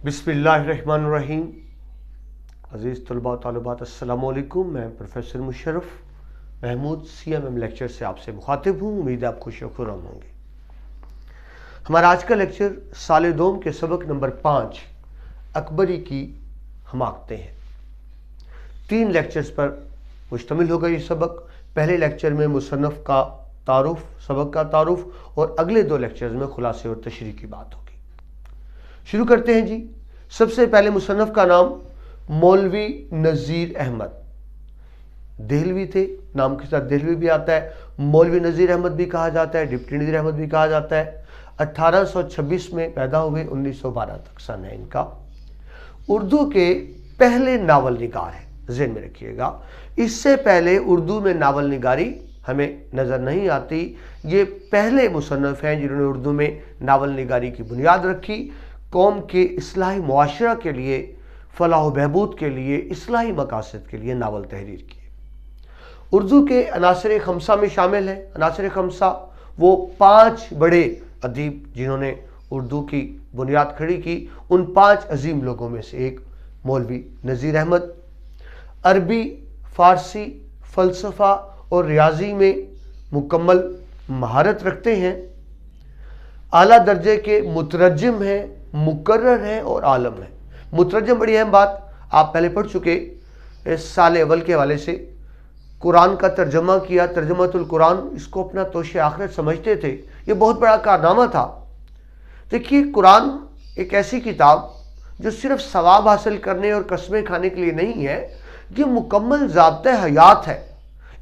बिस्मिल्लाहिर्रहमानिर्रहीम। अज़ीज़ तलबा व तालिबात, अस्सलामु अलैकुम। मैं professor Musharraf Mahmood CMM lecture से आपसे मुखातिब हूँ। उम्मीद है आप खुश व खुर्रम होंगे। हमारा आज का लेक्चर साल दोम के सबक नंबर 5 अकबरी की हमाकतें हैं। 3 लेक्चर्स पर मुश्तमिल होगा ये सबक। पहले लेक्चर में मुसन्नफ़ का तारुफ, सबक का तारुफ, और अगले 2 लेक्चर्स में खुलासे और तशरीह की बात होगी। शुरू करते हैं जी। सबसे पहले मुसन्नफ़ का नाम मौलवी नज़ीर अहमद देहलवी थे। नाम के साथ देहलवी भी आता है, मौलवी नज़ीर अहमद भी कहा जाता है, डिप्टी नज़ीर अहमद भी कहा जाता है। 1826 में पैदा हुए, 1912 तक सन है इनका। उर्दू के पहले नावल निगार है, ज़हन में रखिएगा। इससे पहले उर्दू में नावल निगारी हमें नज़र नहीं आती। ये पहले मुसन्नफ़ हैं जिन्होंने उर्दू में नावल निगारी की बुनियाद रखी। कौम के इस्लाही मुआशरा के लिए, फलाह बहबूद के लिए, इस्लाही मकासद के लिए नावल तहरीर किए। उर्दू के अनासर खमसा में शामिल हैं। अनासर खमसा वो 5 बड़े अदीब जिन्होंने उर्दू की बुनियाद खड़ी की। उन 5 अजीम लोगों में से एक मौलवी नज़ीर अहमद। अरबी, फ़ारसी, फ़लसफ़ा और रियाजी में मुकम्मल महारत रखते हैं। आला दर्जे के मुतरज्जिम हैं, मुकर्रर हैं और आलम हैं। मुतरज्जिम बड़ी अहम बात, आप पहले पढ़ चुके। इस साल अव्वल के हवाले से कुरान का तर्जमा किया, तर्जमातुल कुरान, इसको अपना तोशे आखिरत समझते थे। ये बहुत बड़ा कारनामा था। देखिए, कुरान एक ऐसी किताब जो सिर्फ सवाब हासिल करने और कस्में खाने के लिए नहीं है, ये मुकम्मल ज़ाब्ता हयात है,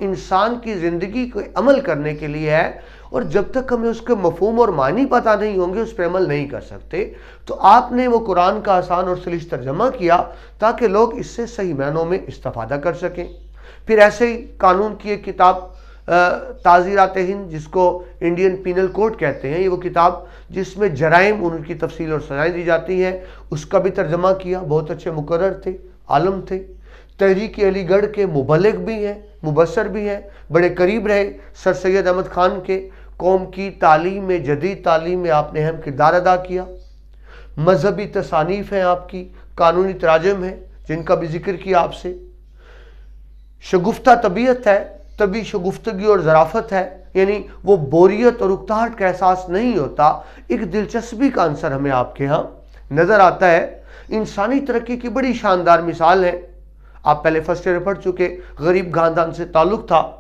इंसान की ज़िंदगी को अमल करने के लिए है। और जब तक हमें उसके मफहूम और मानी पता नहीं होंगे, उस पर अमल नहीं कर सकते। तो आपने वो कुरान का आसान और सलीस तर्जमा किया ताकि लोग इससे सही मानों में इस्तेफादा कर सकें। फिर ऐसे ही कानून की एक किताब ताज़ीरात हिंद, जिसको इंडियन पीनल कोड कहते हैं, ये वो किताब जिसमें जराइम, उनकी तफसील और सजाएँ दी जाती हैं, उसका भी तर्जमा किया। बहुत अच्छे मुकर्रर थे, आलम थे। तहरीक अलीगढ़ के मुबल्लिग भी हैं, मुबस्सर भी हैं, बड़े करीब रहे सर सैयद अहमद खान के। कौम की तालीम में, जदीद तालीम में आपने अहम किरदार अदा किया। मजहबी तसानीफ़ हैं आपकी, कानूनी तराजम हैं जिनका भी जिक्र किया आपसे। शगुफ्ता तबीयत है, तभी शगुफ्तगी और ज़राफ़त है, यानी वो बोरियत और उकताहट का एहसास नहीं होता। एक दिलचस्पी का अंसर हमें आपके यहाँ नज़र आता है। इंसानी तरक्की की बड़ी शानदार मिसाल है। आप पहले फर्स्ट ईयर पढ़ चुके। गरीब खानदान से ताल्लुक़ था।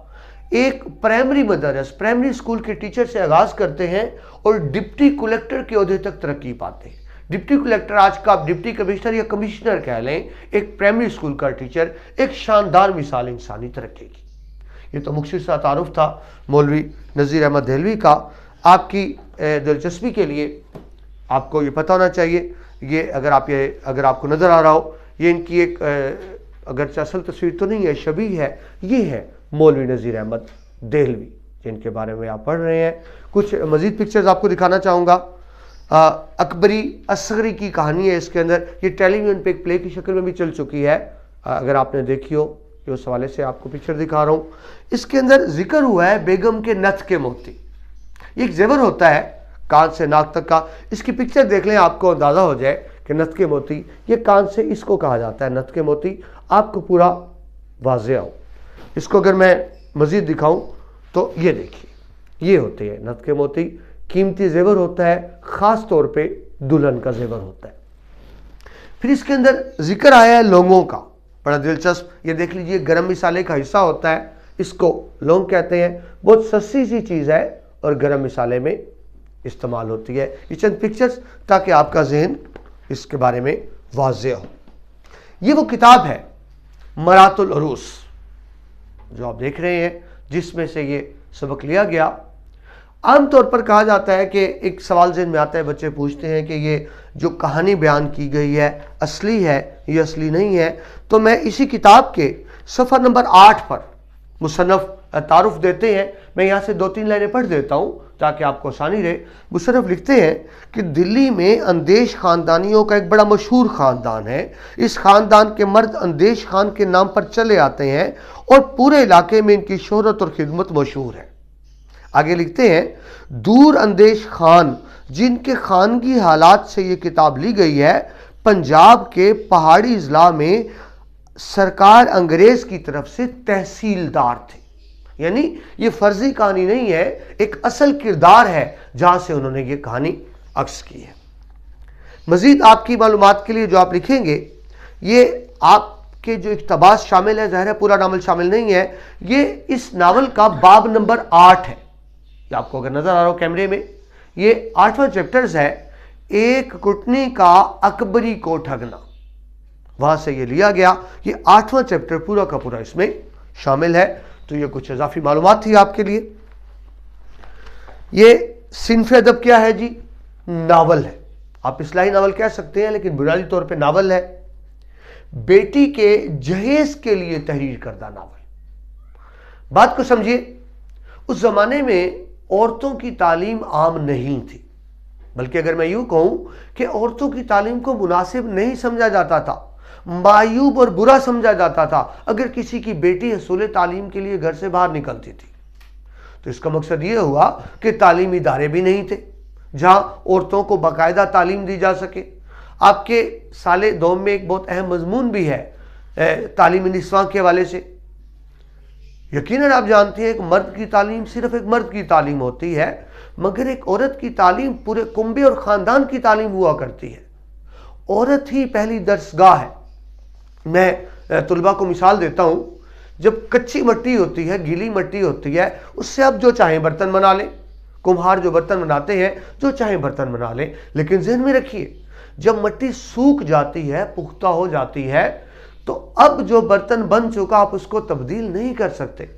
एक प्राइमरी मदरस, प्राइमरी स्कूल के टीचर से आगाज़ करते हैं और डिप्टी कलेक्टर के ओहदे तक तरक्की पाते हैं। डिप्टी कलेक्टर, आज का आप डिप्टी कमिश्नर या कमिश्नर कह लें, एक प्राइमरी स्कूल का टीचर, एक शानदार मिसाल इंसानी तरक्की की। ये तो मुख्तसर तारुफ था मौलवी नज़ीर अहमद देहलवी का। आपकी दिलचस्पी के लिए आपको ये पता होना चाहिए, ये अगर आपको नज़र आ रहा हो, ये इनकी एक अगरचे असल तस्वीर तो नहीं है, शबीह है। ये है मौलवी नज़ीर अहमद देहलवी जिनके बारे में आप पढ़ रहे हैं। कुछ मज़ीद पिक्चर्स आपको दिखाना चाहूँगा। अकबरी असगरी की कहानी है इसके अंदर। ये टेलीविज़न पे एक प्ले की शक्ल में भी चल चुकी है, अगर आपने देखी हो। ये उस हवाले से आपको पिक्चर दिखा रहा हूँ। इसके अंदर जिक्र हुआ है बेगम के नथ के मोती। एक जेवर होता है कान से नाक तक का। इसकी पिक्चर देख लें, आपको अंदाज़ा हो जाए कि नथ के मोती, ये कान से इसको कहा जाता है नथ के मोती। आपको पूरा वाज़ेह हो। इसको अगर मैं मज़ीद दिखाऊं तो ये देखिए, ये होते हैं नथ के मोती। कीमती जेवर होता है, ख़ास तौर पे दुल्हन का जेवर होता है। फिर इसके अंदर जिक्र आया है लौंगों का, बड़ा दिलचस्प। ये देख लीजिए, गरम मिसाले का हिस्सा होता है, इसको लौंग कहते हैं। बहुत सस्ती सी चीज़ है और गरम मिसाले में इस्तेमाल होती है। ये चंद पिक्चर्स ताकि आपका जहन इसके बारे में वाज़ेह हो। ये वो किताब है मरातुल उरूस जो आप देख रहे हैं, जिसमें से ये सबक लिया गया। आमतौर पर कहा जाता है कि एक सवाल ज़हन में आता है, बच्चे पूछते हैं कि ये जो कहानी बयान की गई है असली है, ये असली नहीं है। तो मैं इसी किताब के सफ़ा नंबर 8 पर मुसन्नफ़ तारुफ देते हैं। मैं यहाँ से 2-3 लाइनें पढ़ देता हूँ ताकि आपको आसानी रहे। मुसन्नफ़ लिखते हैं कि दिल्ली में अंदेश ख़ानदानियों का एक बड़ा मशहूर ख़ानदान है। इस ख़ानदान के मर्द अंदेश खान के नाम पर चले आते हैं और पूरे इलाके में इनकी शोहरत और खिदमत मशहूर है। आगे लिखते हैं, दूर अंदेश खान जिनके खानगी हालात से ये किताब ली गई है, पंजाब के पहाड़ी अजला में सरकार अंग्रेज की तरफ से तहसीलदार थे। यानी ये फर्जी कहानी नहीं है, एक असल किरदार है जहां से उन्होंने ये कहानी अक्स की है। मजीद आपकी मालूमात के लिए जो आप लिखेंगे, ये आपके जो इक्तबास शामिल है, ज़ाहिर है पूरा नावल शामिल नहीं है, ये इस नावल का बाब नंबर 8 है। ये आपको अगर नजर आ रहा हो कैमरे में, ये 8वां चैप्टर्स है, एक कुटनी का अकबरी को ठगना, वहां से ये लिया गया। ये 8वां चैप्टर पूरा का पूरा इसमें शामिल है। तो ये कुछ इजाफी मालूमात थी आपके लिए। ये सिन्फ अदब क्या है जी? नावल है। आप इस्लाही नावल कह सकते हैं, लेकिन बुनियादी तौर पे नावल है। बेटी के जहेज के लिए तहरीर करदा नावल। बात को समझिए, उस जमाने में औरतों की तालीम आम नहीं थी, बल्कि अगर मैं यूं कहूं कि औरतों की तालीम को मुनासिब नहीं समझा जाता था, मायूब और बुरा समझा जाता था अगर किसी की बेटी हसूल तालीम के लिए घर से बाहर निकलती थी। तो इसका मकसद ये हुआ कि तालीमी इदारे भी नहीं थे जहां औरतों को बाकायदा तालीम दी जा सके। आपके साले दोम में एक बहुत अहम मजमून भी है तालीम निस्वां के हवाले से। यकीनन आप जानते हैं, एक मर्द की तालीम सिर्फ एक मर्द की तालीम होती है, मगर एक औरत की तालीम पूरे कुंबे और ख़ानदान की तालीम हुआ करती है। औरत ही पहली दरसगाह है। मैं तुलबा को मिसाल देता हूँ, जब कच्ची मिट्टी होती है, गीली मिट्टी होती है, उससे आप जो चाहें बर्तन बना लें। कुम्हार जो बर्तन बनाते हैं, जो चाहें बर्तन बना लें, लेकिन ज़हन में रखिए, जब मिट्टी सूख जाती है, पुख्ता हो जाती है, तो अब जो बर्तन बन चुका आप उसको तब्दील नहीं कर सकते।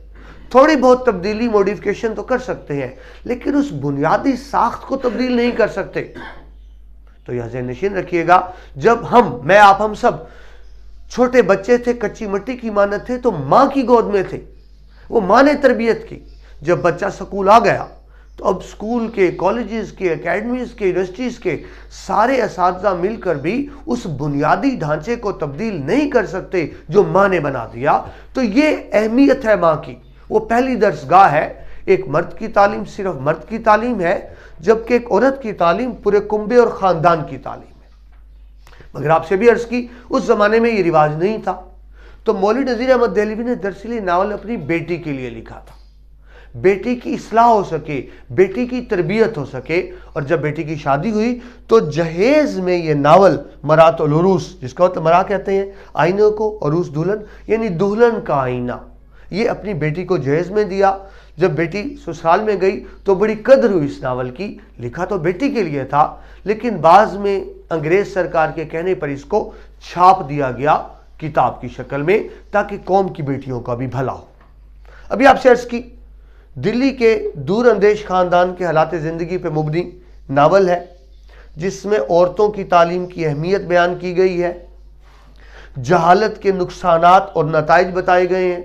थोड़ी बहुत तब्दीली मॉडिफिकेशन तो कर सकते हैं, लेकिन उस बुनियादी साख्त को तब्दील नहीं कर सकते। तो यह ज़हन नशीन रखिएगा, जब मैं आप हम सब छोटे बच्चे थे, कच्ची मिट्टी की मानत थे, तो माँ की गोद में थे, वो माँ ने तरबियत की। जब बच्चा स्कूल आ गया तो अब स्कूल के, कॉलेजेस के, एकेडमीज के, यूनिवर्सिटीज़ के सारे असातिज़ा मिलकर भी उस बुनियादी ढांचे को तब्दील नहीं कर सकते जो माँ ने बना दिया। तो ये अहमियत है माँ की, वो पहली दरसगाह है। एक मर्द की तालीम सिर्फ मर्द की तालीम है, जबकि एक औरत की तालीम पूरे कुंबे और ख़ानदान की तालीम है। मगर आपसे भी अर्ज़ की, उस ज़माने में ये रिवाज नहीं था। तो मौलवी नज़ीर अहमद देहलवी ने दरअसल नावल अपनी बेटी के लिए लिखा था, बेटी की इस्लाह हो सके, बेटी की तरबियत हो सके। और जब बेटी की शादी हुई तो जहेज में ये नावल मरात उल उरूस, जिसका मतलब मरा कहते हैं आईने को, उरूस दुल्हन, यानी दुल्हन का आईना, ये अपनी बेटी को जहेज में दिया। जब बेटी ससुराल में गई तो बड़ी कदर हुई इस नावल की। लिखा तो बेटी के लिए था, लेकिन बाद में अंग्रेज सरकार के कहने पर इसको छाप दिया गया किताब की शक्ल में, ताकि कौम की बेटियों का भी भला हो। अभी आपसे अर्ज की, दिल्ली के दूर अंदेश ख़ानदान के हालात ज़िंदगी पे मुबनी नावल है, जिसमें औरतों की तालीम की अहमियत बयान की गई है, जहालत के नुकसानात और नताइज बताए गए हैं।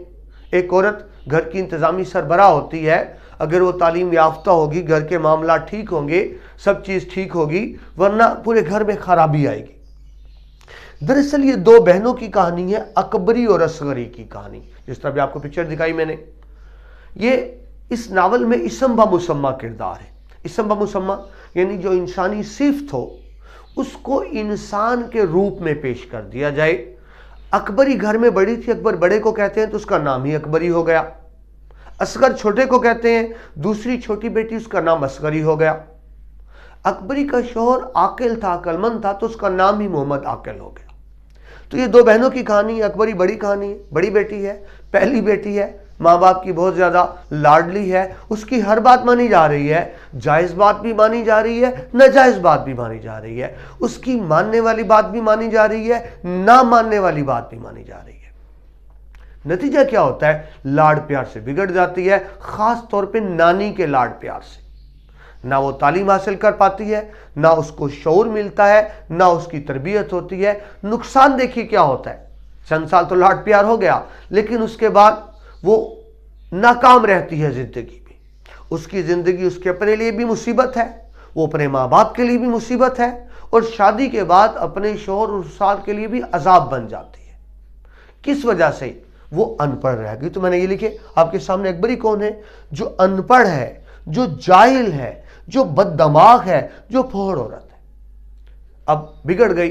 एक औरत घर की इंतज़ामी सरबराह होती है, अगर वो तालीम याफ्ता होगी, घर के मामला ठीक होंगे, सब चीज़ ठीक होगी, वरना पूरे घर में खराबी आएगी। दरअसल ये दो बहनों की कहानी है, अकबरी और असगरी की कहानी। जिस तरह भी आपको पिक्चर दिखाई मैंने, ये इस नावल में इसम ब मुसम्मा किरदार है। इसम ब मुसम्मा यानी जो इंसानी सिफ्त हो उसको इंसान के रूप में पेश कर दिया जाए। अकबरी घर में बड़ी थी, अकबर बड़े को कहते हैं तो उसका नाम ही अकबरी हो गया। असगर छोटे को कहते हैं, दूसरी छोटी बेटी उसका नाम असगरी हो गया। अकबरी का शौहर आकिल था, अक्लमंद था, तो उसका नाम ही मोहम्मद आकिल हो गया। तो ये दो बहनों की कहानी है। अकबरी बड़ी कहानी है, बड़ी बेटी है, पहली बेटी है, माँ बाप की बहुत ज़्यादा लाडली है, उसकी हर बात मानी जा रही है, जायज़ बात भी मानी जा रही है, नाजायज़ बात भी मानी जा रही है, उसकी मानने वाली बात भी मानी जा रही है, ना मानने वाली बात भी मानी जा रही है। नतीजा क्या होता है? लाड प्यार से बिगड़ जाती है, ख़ास तौर पे नानी के लाड प्यार से। ना वो तालीम हासिल कर पाती है, ना उसको शऊर मिलता है, ना उसकी तरबियत होती है। नुकसान देखिए क्या होता है, चंद साल तो लाड प्यार हो गया, लेकिन उसके बाद वो नाकाम रहती है ज़िंदगी में। उसकी ज़िंदगी उसके अपने लिए भी मुसीबत है, वो अपने माँ बाप के लिए भी मुसीबत है, और शादी के बाद अपने शौहर और ससुराल के लिए भी अजाब बन जाती है। किस वजह से? वो अनपढ़ रह गई। तो मैंने ये लिखे आपके सामने, अकबरी कौन है? जो अनपढ़ है, जो जाहिल है, जो बददिमाग है, जो फोड़ औरत है। अब बिगड़ गई,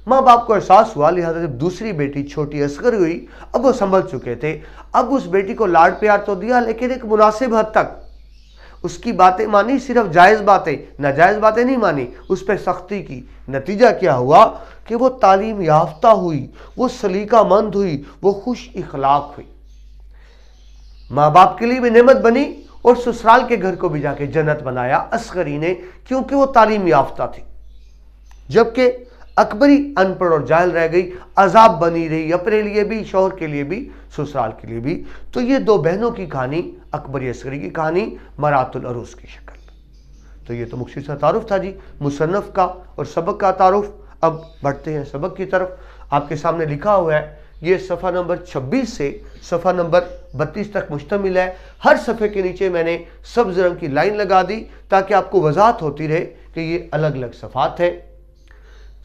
माँ बाप को एहसास हुआ, लिहाजा जब दूसरी बेटी छोटी असगर हुई, अब वो संभल चुके थे, अब उस बेटी को लाड प्यार तो दिया लेकिन एक मुनासिब हद तक। उसकी बातें मानी, सिर्फ जायज़ बातें, नाजायज़ बातें नहीं मानी, उस पर सख्ती की। नतीजा क्या हुआ कि वो तालीम याफ्ता हुई, वो सलीकामंद हुई, वो खुश इखलाक हुई, माँ बाप के लिए भी नेमत बनी और ससुराल के घर को भी जाके जन्नत बनाया असगरी ने, क्योंकि वो तालीम याफ्ता थी। जबकि अकबरी अनपढ़ और जाहिल रह गई, अजाब बनी रही अपने लिए भी, शौहर के लिए भी, ससुराल के लिए भी। तो ये दो बहनों की कहानी, अकबरी असगरी की कहानी मरातुल अरूस की शक्ल में। तो ये तो मुख्तसर सा तारुफ था जी मुसन्नफ का और सबक का तारुफ। अब बढ़ते हैं सबक की तरफ। आपके सामने लिखा हुआ है, ये सफ़ा नंबर 26 से सफ़ा नंबर 32 तक मुश्तमिल है। हर सफ़े के नीचे मैंने सब्ज़ रंग की लाइन लगा दी ताकि आपको वजाहत होती रहे कि ये अलग अलग सफ़ात है।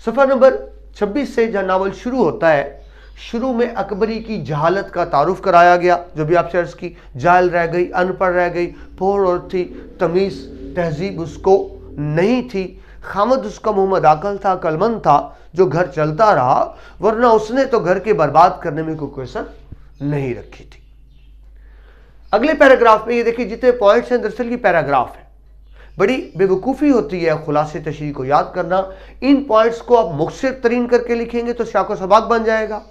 सफ़ा नंबर 26 से जहाँ नावल शुरू होता है, शुरू में अकबरी की जहालत का तारुफ कराया गया, जो भी आपसे अर्ज़ की, जाहिल रह गई, अनपढ़ रह गई, पोर औरत थी, तमीज़ तहजीब उसको नहीं थी, खामद उसका मोहम्मद अकल था, अकलमंद था, जो घर चलता रहा, वरना उसने तो घर के बर्बाद करने में कोई कसर नहीं रखी थी। अगले पैराग्राफ में ये देखिए, जितने पॉइंट्स हैं दरअसल की पैराग्राफ है। बड़ी बेवकूफ़ी होती है खुलासे तशरीह को याद करना। इन पॉइंट्स को आप मुख्तसर तरीन करके लिखेंगे तो शाको सबाक बन जाएगा,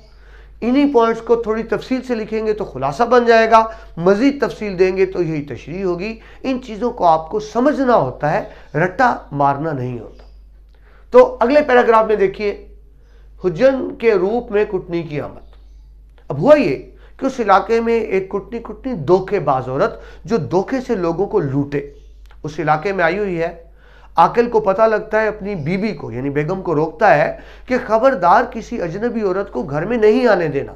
इन्हीं पॉइंट्स को थोड़ी तफसील से लिखेंगे तो खुलासा बन जाएगा, मज़ीद तफसील देंगे तो यही तशरीह होगी। इन चीज़ों को आपको समझना होता है, रट्टा मारना नहीं होता। तो अगले पैराग्राफ में देखिए, हुज्जन के रूप में कुटनी की आमद। अब हुआ ये कि उस इलाके में एक कुटनी धोखेबाज औरत जो धोखे से लोगों को लूटे, उस इलाके में आई हुई है। आकिल को पता लगता है, अपनी बीबी को यानी बेगम को रोकता है कि खबरदार किसी अजनबी औरत को घर में नहीं आने देना,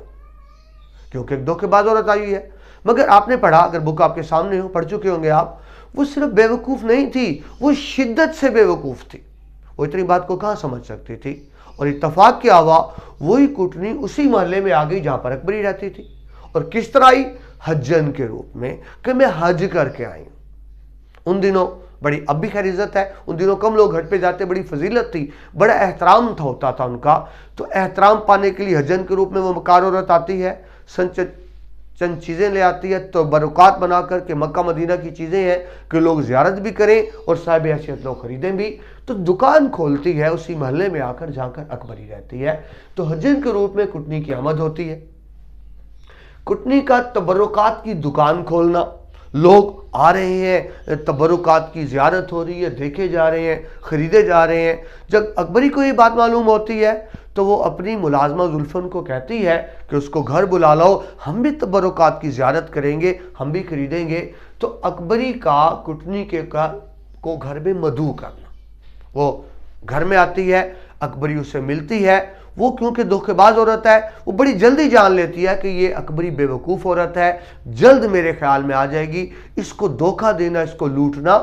क्योंकि एक धोखेबाज औरत आई हुई है। मगर आपने पढ़ा, अगर बुक आपके सामने हो, पढ़ चुके होंगे आप, वो सिर्फ बेवकूफ़ नहीं थी, वो शिद्दत से बेवकूफ़ थी। वो इतनी बात को कहाँ समझ सकती थी। और इत्तफाक क्या हुआ, वही कुटनी उसी मोहल्ले में आ गई जहाँ पर अकबरी रहती थी। और किस तरह आई? हज्जन के रूप में, कि मैं हज करके आई हूँ। उन दिनों बड़ी, अब भी खैर इज्जत है, उन दिनों कम लोग हज पे जाते, बड़ी फजीलत थी, बड़ा एहतराम होता था उनका। तो एहतराम पाने के लिए हज्जन के रूप में वो मकार औरत आती है, चंद चीज़ें ले आती है, तो बरक़ात बना कर के मक्का मदीना की चीज़ें हैं कि लोग ज़ियारत भी करें और साहिब हैसियत लोग ख़रीदें भी। तो दुकान खोलती है उसी महल्ले में आकर जाकर अकबरी रहती है। तो हज्जन के रूप में कुटनी की आमद होती है। कुटनी का तबरुकात की दुकान खोलना, लोग आ रहे हैं, तबरुकात की ज़ियारत हो रही है, देखे जा रहे हैं, ख़रीदे जा रहे हैं। जब अकबरी को ये बात मालूम होती है तो वो अपनी मुलाजमा जुल्फ़न को कहती है कि उसको घर बुला लो, हम भी तबरुकात की ज़ियारत करेंगे, हम भी ख़रीदेंगे। तो अकबरी का कुटनी के को घर में मदऊ करना, वो घर में आती है, अकबरी उससे मिलती है। वो क्योंकि धोखेबाज औरत है, वो बड़ी जल्दी जान लेती है कि ये अकबरी बेवकूफ़ औरत है, जल्द मेरे ख्याल में आ जाएगी, इसको धोखा देना, इसको लूटना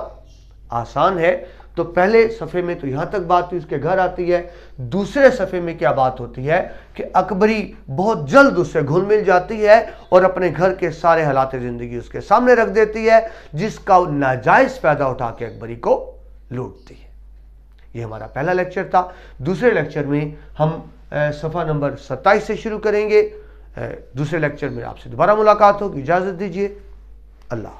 आसान है। तो पहले सफ़े में तो यहाँ तक बात हुई, उसके घर आती है। दूसरे सफ़े में क्या बात होती है कि अकबरी बहुत जल्द उससे घुल मिल जाती है और अपने घर के सारे हालात ज़िंदगी उसके सामने रख देती है, जिसका नाजायज़ फ़ायदा उठा के अकबरी को लूटती है। ये हमारा पहला लेक्चर था। दूसरे लेक्चर में हम सफ़ा नंबर 27 से शुरू करेंगे। दूसरे लेक्चर में आपसे दोबारा मुलाकात होगी। इजाज़त दीजिए। अल्लाह।